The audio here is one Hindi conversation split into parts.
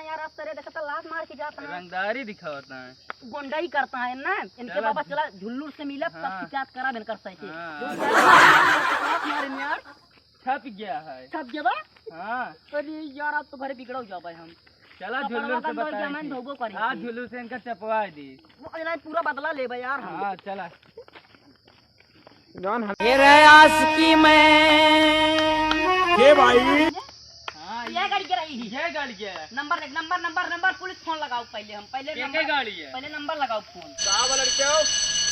यार रास्ते रे देखता लात मार के जाता है, रंगदारी दिखाता है, गुंडाई करता है ना। इनके बाबा चला झुल्लू से मिला सब शिकायत करा बिन कर सके यार छप गया है, छप गया बा। हाँ अरे यार अब तो घर बिगड़ो जाबे हम। चला झुल्लू से बता, धोबो करी हां झुल्लू से इनका चपवा दी, वो इलाज पूरा बदला लेबे यार हम। हां चला जॉन तेरे आशिकी में के भाई। हां ये गाड़ी गिराई ही, ये गाड़ी है, नंबर देख, number number number police phone लगाओ पहले, हम पहले ये गाड़ी है, पहले नंबर लगाओ फोन। कहां वाला लड़के हो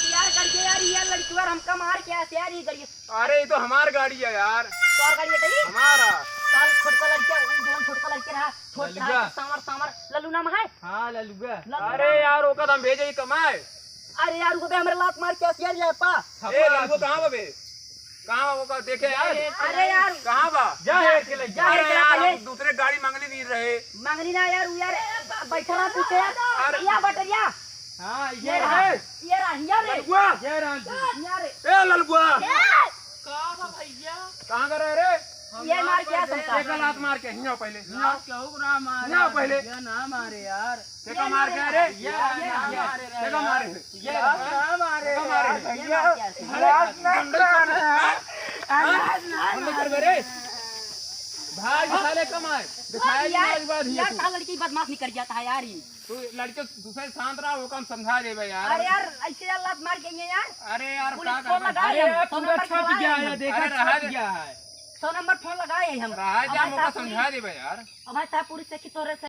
यार गाड़ी यार, ये लड़की यार हमका मार के ऐसे यार, ये गाड़ी अरे ये तो हमार गाड़ी है यार, तो गाड़ी है कहीं हमारा साल छोटका लड़का, दोन छोटका लड़के रहा, छोटा लल्लुआ। सामर सामर लल्लू नाम है। हां ललुआ, अरे यार ओका हम भेजे ही कमाए। अरे यार वो बे हमरे लात मार के ऐसे यार पा। ए लड़को कहां बा बे, कहां वो का देखे यार, अरे यार कहां बा जा हेड के ले जा, अरे यार हम दूसरे गाड़ी मांगने नहीं रहे। मंगनी ना यार, वो यार बैठा रहा पीछे यार, या बटरिया हां ये ये रहा, ये रहा यार रे ललगुआ, जय राम जी, यार ए ललगुआ का भैया कहां कर रहे रे, ये मार के आ सकता एक लात मार के हियां पहले, ना क्यों ना मारे, ना पहले ना मारे यार, देखा मार के रे, ये देखा मारे, ये ना मारे भैया बंद कर रे भाई, साले कमाए दिखाया नहीं बात ही यार तू, साला लड़की बदमाश नहीं कर जाता है यार ये। तू लड़के दूसरे शांत रहा, वो काम समझा दे भाई यार। अरे यार ऐसे यार लात मार के यार, अरे यार पुलिस क्या फोन कर लगाए रहा है, हम, पूरा छप गया है, देखा अरे रहा छप गया है, 100 नंबर फोन लगाए हम। रहा जा, मौका समझा दे भाई यार। अब भाई साहब पुलिस से की तोरे से